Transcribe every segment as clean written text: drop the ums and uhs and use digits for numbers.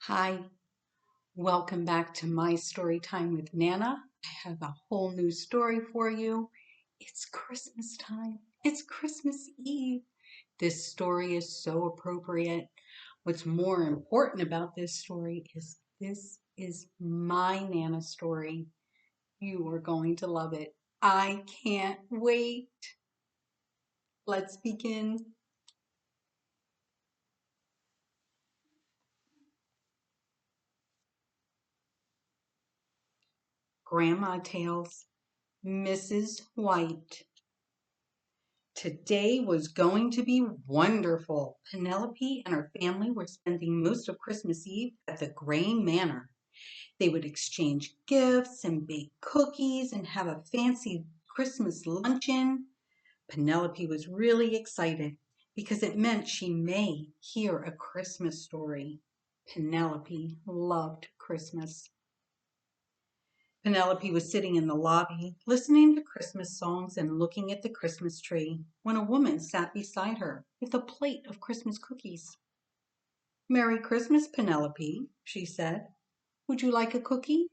Hi, welcome back to my story time with Nana. I have a whole new story for you. It's Christmas time. It's Christmas Eve. This story is so appropriate. What's more important about this story is this is my Nana story. You are going to love it. I can't wait. Let's begin. Grandma Tales, Mrs. White. Today was going to be wonderful. Penelope and her family were spending most of Christmas Eve at the Gray Manor. They would exchange gifts and bake cookies and have a fancy Christmas luncheon. Penelope was really excited because it meant she may hear a Christmas story. Penelope loved Christmas. Penelope was sitting in the lobby, listening to Christmas songs and looking at the Christmas tree, when a woman sat beside her with a plate of Christmas cookies. "Merry Christmas, Penelope," she said. "Would you like a cookie?"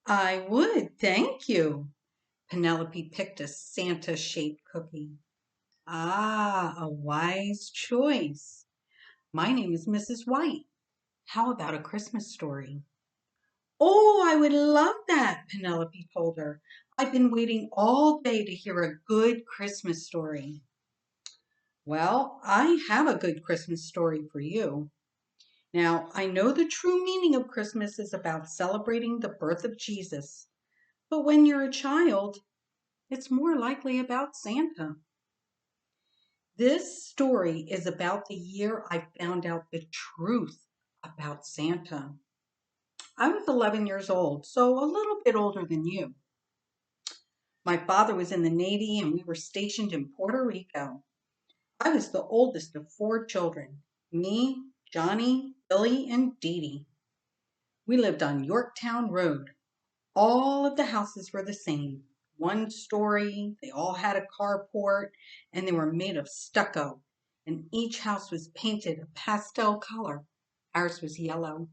"I would, thank you." Penelope picked a Santa-shaped cookie. "Ah, a wise choice. My name is Mrs. White. How about a Christmas story?" "Oh, I would love that," Penelope told her. "I've been waiting all day to hear a good Christmas story." "Well, I have a good Christmas story for you. Now, I know the true meaning of Christmas is about celebrating the birth of Jesus, but when you're a child, it's more likely about Santa. This story is about the year I found out the truth about Santa. I was 11 years old, so a little bit older than you. My father was in the Navy and we were stationed in Puerto Rico. I was the oldest of four children, me, Johnny, Billy, and Dee Dee. We lived on Yorktown Road. All of the houses were the same. One story, they all had a carport, and they were made of stucco, and each house was painted a pastel color. Ours was yellow.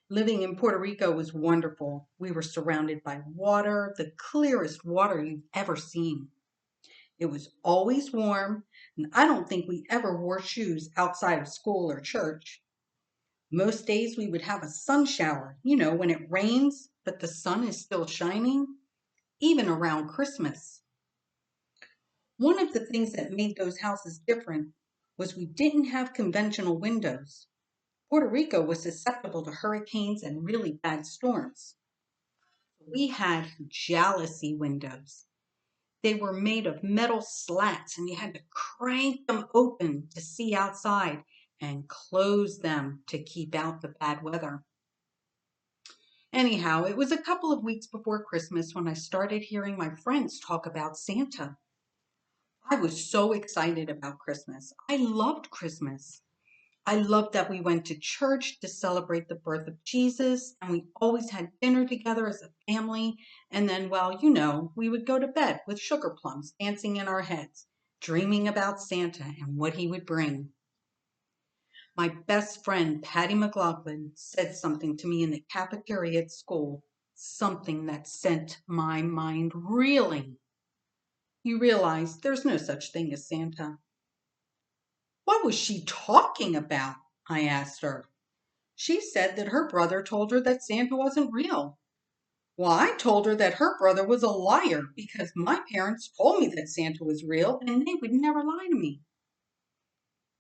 Living in Puerto Rico was wonderful. We were surrounded by water, the clearest water you've ever seen. It was always warm, and I don't think we ever wore shoes outside of school or church. Most days we would have a sun shower, when it rains, but the sun is still shining, even around Christmas. One of the things that made those houses different was we didn't have conventional windows. Puerto Rico was susceptible to hurricanes and really bad storms. We had jalousie windows. They were made of metal slats, and you had to crank them open to see outside and close them to keep out the bad weather. Anyhow, it was a couple of weeks before Christmas when I started hearing my friends talk about Santa. I was so excited about Christmas. I loved Christmas. I loved that we went to church to celebrate the birth of Jesus, and we always had dinner together as a family. And then, well, we would go to bed with sugar plums dancing in our heads, dreaming about Santa and what he would bring. My best friend, Patty McLaughlin, said something to me in the cafeteria at school, something that sent my mind reeling. "You realize there's no such thing as Santa." "What was she talking about?" I asked her. "She said that her brother told her that Santa wasn't real." "Well, I told her that her brother was a liar because my parents told me that Santa was real and they would never lie to me.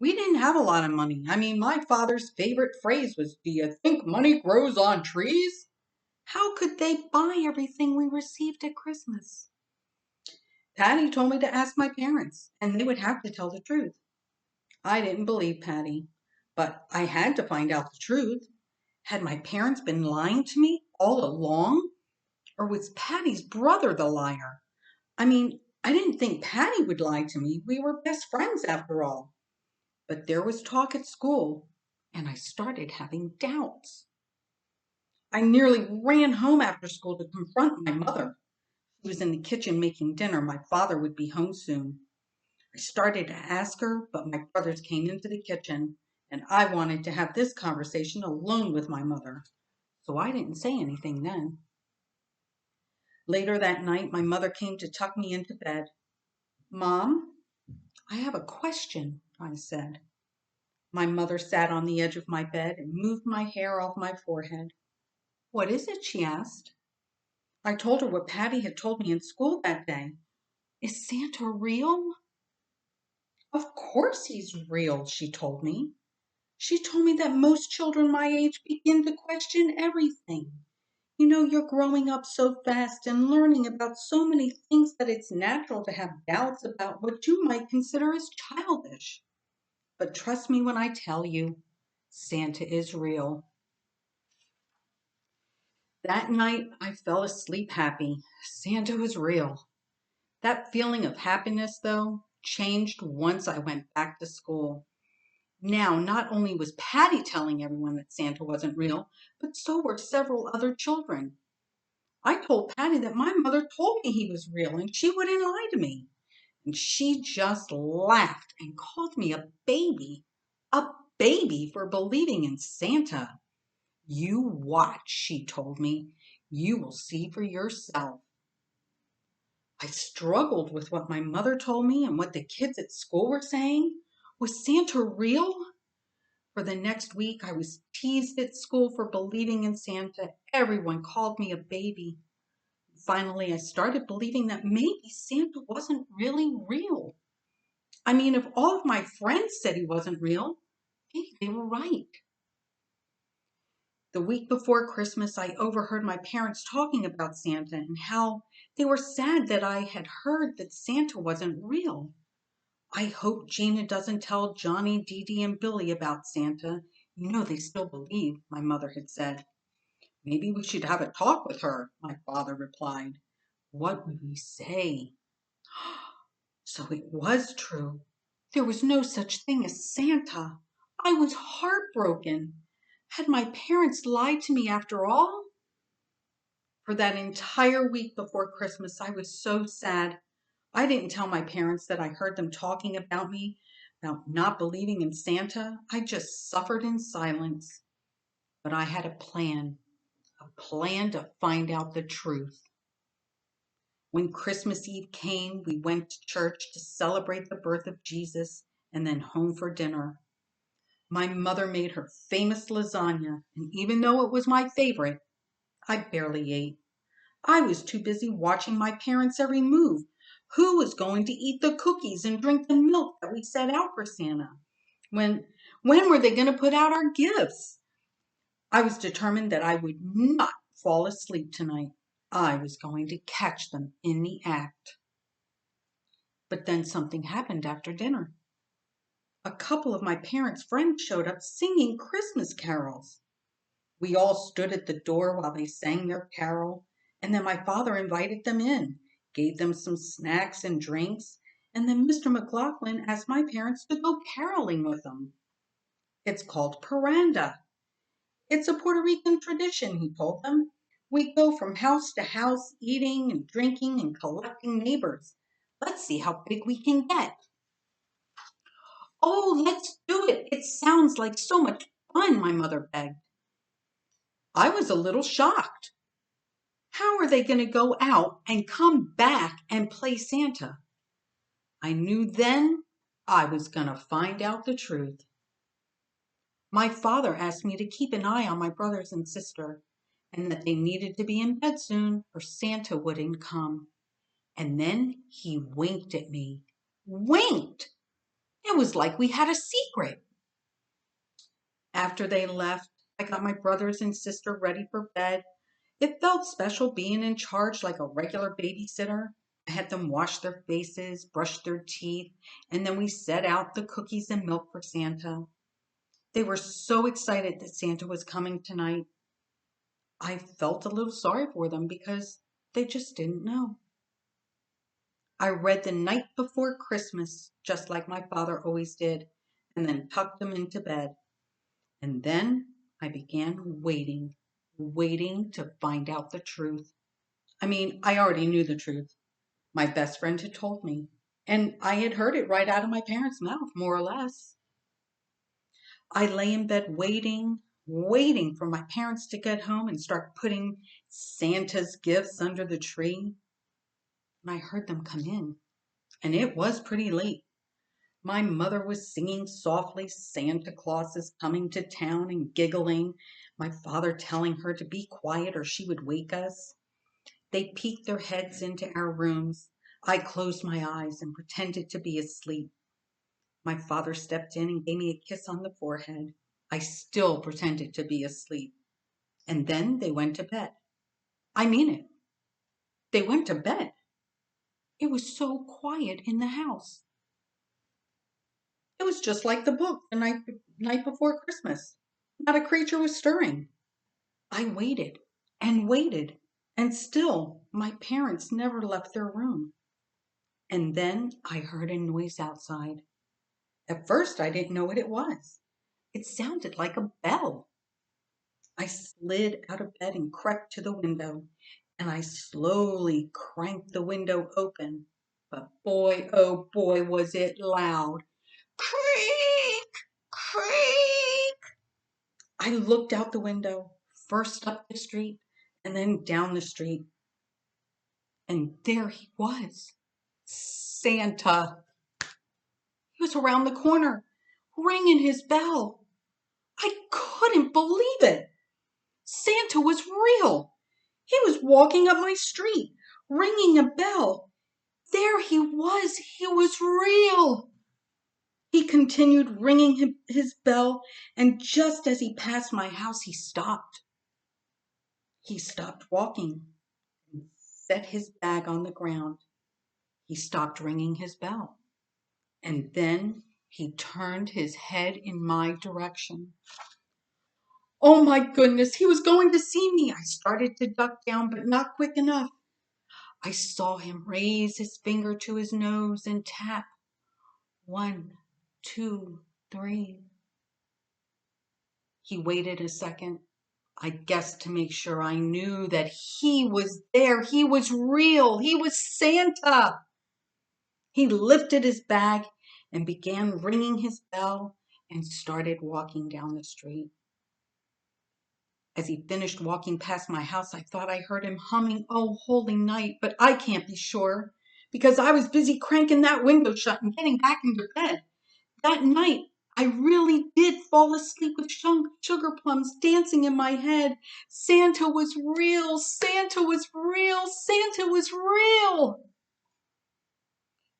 We didn't have a lot of money. I mean, my father's favorite phrase was, 'Do you think money grows on trees?' How could they buy everything we received at Christmas?" Patty told me to ask my parents, and they would have to tell the truth. I didn't believe Patty, but I had to find out the truth. Had my parents been lying to me all along? Or was Patty's brother the liar? I mean, I didn't think Patty would lie to me. We were best friends after all. But there was talk at school, and I started having doubts. I nearly ran home after school to confront my mother. She was in the kitchen making dinner. My father would be home soon. I started to ask her, but my brothers came into the kitchen, and I wanted to have this conversation alone with my mother, so I didn't say anything then. Later that night, my mother came to tuck me into bed. "Mom, I have a question," I said. My mother sat on the edge of my bed and moved my hair off my forehead. "What is it?" she asked. I told her what Patty had told me in school that day. "Is Santa real?" "Of course he's real," she told me. She told me that most children my age begin to question everything. You know, you're growing up so fast and learning about so many things that it's natural to have doubts about what you might consider as childish. But trust me when I tell you, Santa is real. That night, I fell asleep happy. Santa was real. That feeling of happiness, though, changed once I went back to school. Now, not only was Patty telling everyone that Santa wasn't real, but so were several other children. I told Patty that my mother told me he was real and she wouldn't lie to me. And she just laughed and called me a baby. A baby for believing in Santa. "You watch," she told me. "You will see for yourself." I struggled with what my mother told me and what the kids at school were saying. Was Santa real? For the next week, I was teased at school for believing in Santa. Everyone called me a baby. Finally, I started believing that maybe Santa wasn't really real. I mean, if all of my friends said he wasn't real, maybe they were right. The week before Christmas, I overheard my parents talking about Santa and how they were sad that I had heard that Santa wasn't real. "I hope Gina doesn't tell Johnny, Dee Dee, and Billy about Santa. You know they still believe," my mother had said. "Maybe we should have a talk with her," my father replied. What would we say? So it was true. There was no such thing as Santa. I was heartbroken. Had my parents lied to me after all? For that entire week before Christmas, I was so sad. I didn't tell my parents that I heard them talking about me, about not believing in Santa. I just suffered in silence. But I had a plan to find out the truth. When Christmas Eve came, we went to church to celebrate the birth of Jesus and then home for dinner. My mother made her famous lasagna, and even though it was my favorite, I barely ate. I was too busy watching my parents' every move. Who was going to eat the cookies and drink the milk that we set out for Santa? When when were they going to put out our gifts? I was determined that I would not fall asleep tonight. I was going to catch them in the act. But then something happened after dinner. A couple of my parents' friends showed up singing Christmas carols. We all stood at the door while they sang their carol, and then my father invited them in, gave them some snacks and drinks, and then Mr. McLaughlin asked my parents to go caroling with him. "It's called paranda. It's a Puerto Rican tradition," he told them. "We go from house to house, eating and drinking and collecting neighbors. Let's see how big we can get." "Oh, let's do it. It sounds like so much fun," my mother begged. I was a little shocked. How are they going to go out and come back and play Santa? I knew then I was going to find out the truth. My father asked me to keep an eye on my brothers and sister, and that they needed to be in bed soon or Santa wouldn't come. And then he winked at me. Winked! It was like we had a secret. After they left, I got my brothers and sister ready for bed. It felt special being in charge like a regular babysitter. I had them wash their faces, brush their teeth, and then we set out the cookies and milk for Santa. They were so excited that Santa was coming tonight. I felt a little sorry for them because they just didn't know. I read The Night Before Christmas, just like my father always did, and then tucked them into bed. And then I began waiting to find out the truth. I mean, I already knew the truth. My best friend had told me, and I had heard it right out of my parents' mouth, more or less. I lay in bed waiting for my parents to get home and start putting Santa's gifts under the tree. And I heard them come in, and it was pretty late. My mother was singing softly, Santa Claus is coming to town, and giggling, my father telling her to be quiet or she would wake us. They peeked their heads into our rooms. I closed my eyes and pretended to be asleep. My father stepped in and gave me a kiss on the forehead. I still pretended to be asleep. And then they went to bed. I mean it. They went to bed. It was so quiet in the house. It was just like the book, night before Christmas. Not a creature was stirring. I waited and waited, and still my parents never left their room. And then I heard a noise outside. At first, I didn't know what it was. It sounded like a bell. I slid out of bed and crept to the window, and I slowly cranked the window open. But boy, oh boy, was it loud. Creak! Creak! I looked out the window, first up the street and then down the street. And there he was, Santa. He was around the corner, ringing his bell. I couldn't believe it. Santa was real. He was walking up my street, ringing a bell. There he was. He was real. He continued ringing his bell, and just as he passed my house, he stopped. He stopped walking and set his bag on the ground. He stopped ringing his bell, and then he turned his head in my direction. Oh my goodness, he was going to see me. I started to duck down, but not quick enough. I saw him raise his finger to his nose and tap. 1, 2, 3. He waited a second, I guess to make sure I knew that he was there. He was real. He was Santa. He lifted his bag and began ringing his bell and started walking down the street. As he finished walking past my house, I thought I heard him humming "Oh, Holy Night," but I can't be sure because I was busy cranking that window shut and getting back into bed. That night, I really did fall asleep with sugar plums dancing in my head. Santa was real. Santa was real. Santa was real.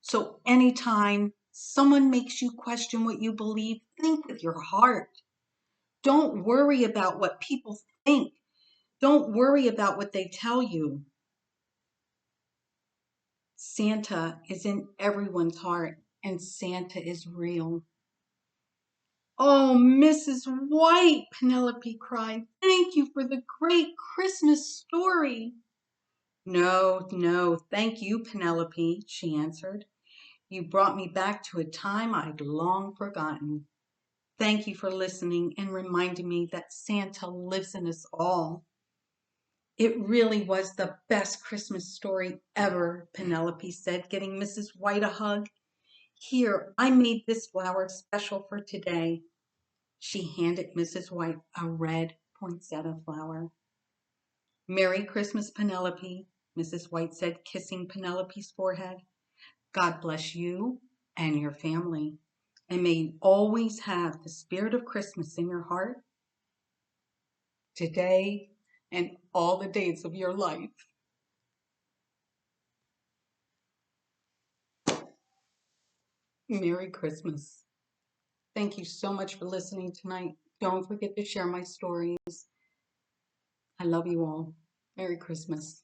So anytime someone makes you question what you believe, think with your heart. Don't worry about what people think. Don't worry about what they tell you. Santa is in everyone's heart, and Santa is real. Oh, Mrs. White, Penelope cried. Thank you for the great Christmas story. No, thank you, Penelope, she answered. You brought me back to a time I'd long forgotten. Thank you for listening and reminding me that Santa lives in us all. It really was the best Christmas story ever, Penelope said, getting Mrs. White a hug. Here, I made this flower special for today. She handed Mrs. White a red poinsettia flower. Merry Christmas, Penelope, Mrs. White said, kissing Penelope's forehead. God bless you and your family, and may you always have the spirit of Christmas in your heart today and all the days of your life. Merry Christmas. Thank you so much for listening tonight. Don't forget to share my stories. I love you all. Merry Christmas.